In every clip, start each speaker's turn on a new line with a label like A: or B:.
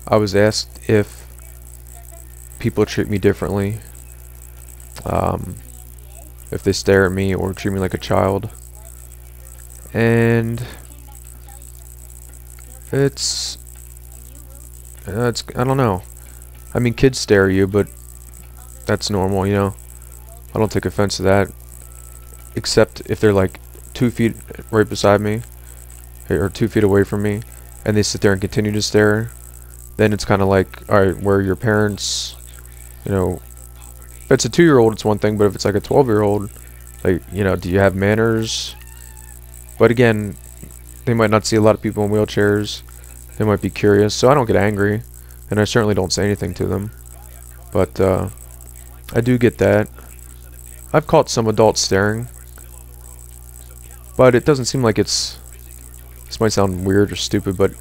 A: I was asked if people treat me differently, um, if they stare at me or treat me like a child, and it's I don't know. I mean, kids stare at you, but that's normal, you know. I don't take offense to that, except if they're like 2 feet right beside me or 2 feet away from me, and they sit there and continue to stare. Then it's kind of like, all right, where are your parents? You know, if it's a 2-year-old, it's one thing, but if it's like a 12-year-old, like, you know, do you have manners? But again, they might not see a lot of people in wheelchairs. They might be curious, so I don't get angry, and I certainly don't say anything to them. But I do get that. I've caught some adults staring, but it doesn't seem like it's. This might sound weird or stupid, but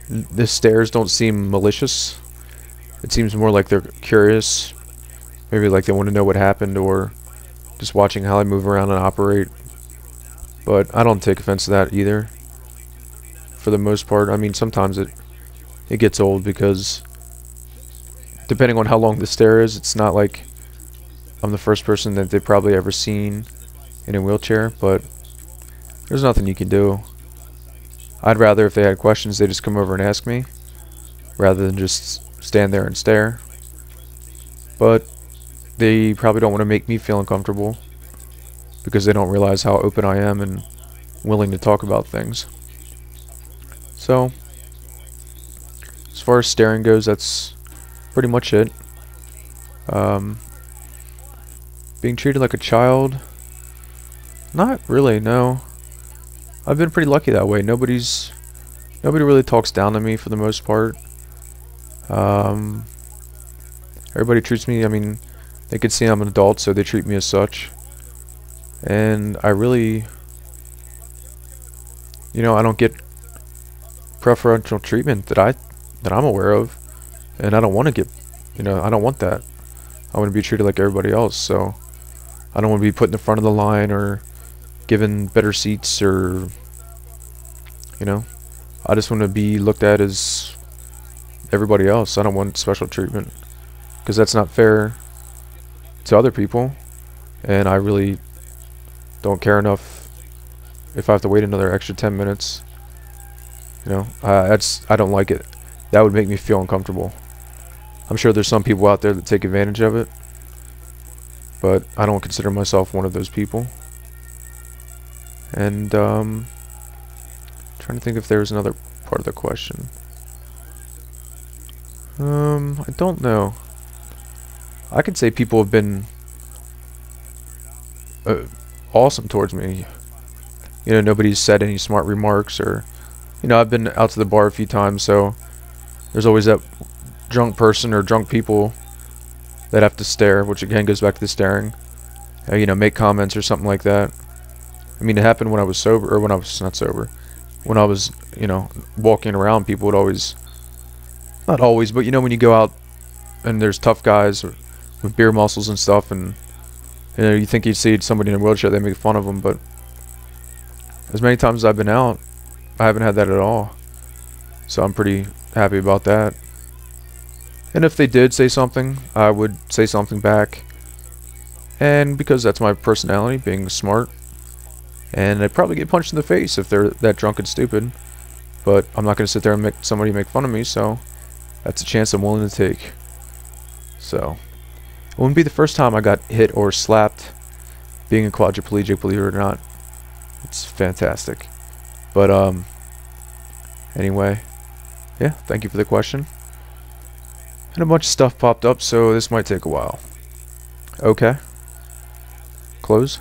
A: the stares don't seem malicious. It seems more like they're curious. Maybe like they want to know what happened, or just watching how I move around and operate. But I don't take offense to that either. For the most part, I mean, sometimes it gets old because depending on how long the stare is, it's not like I'm the first person that they've probably ever seen in a wheelchair, but there's nothing you can do. I'd rather if they had questions, they just come over and ask me, rather than just stand there and stare. But they probably don't want to make me feel uncomfortable because they don't realize how open I am and willing to talk about things. So, as far as staring goes, that's pretty much it. Being treated like a child? Not really, no. I've been pretty lucky that way. Nobody really talks down to me for the most part. Everybody treats me, I mean, they can see I'm an adult, so they treat me as such. And I really, you know, I don't get preferential treatment that I'm aware of, and I don't want to get, you know, I don't want that. I want to be treated like everybody else, so I don't want to be put in the front of the line or given better seats, or, you know, I just want to be looked at as everybody else. I don't want special treatment because that's not fair to other people, and I really don't care enough if I have to wait another extra 10 minutes. You know, I don't like it. That would make me feel uncomfortable. I'm sure there's some people out there that take advantage of it, but I don't consider myself one of those people. And trying to think if there's another part of the question. I don't know. I could say people have been awesome towards me. You know, nobody's said any smart remarks, or, you know, I've been out to the bar a few times, so there's always that drunk person or drunk people that have to stare, which again goes back to the staring. You know, make comments or something like that. I mean, it happened when I was sober, or when I was not sober. When I was, you know, walking around, people would always, not always, but you know, when you go out and there's tough guys with beer muscles and stuff, and you know, you think you see somebody in a wheelchair, they make fun of them, but as many times as I've been out, I haven't had that at all. So I'm pretty happy about that. And if they did say something, I would say something back. And because that's my personality, being smart. And I'd probably get punched in the face if they're that drunk and stupid. But I'm not going to sit there and make somebody make fun of me, so that's a chance I'm willing to take. So, it wouldn't be the first time I got hit or slapped being a quadriplegic, believe it or not. It's fantastic. But, anyway, yeah, thank you for the question. And a bunch of stuff popped up, so this might take a while. Okay. Close.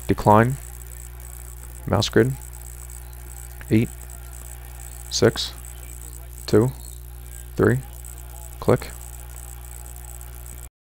A: Decline. Mouse grid. 8. 6. 2. 3. Click.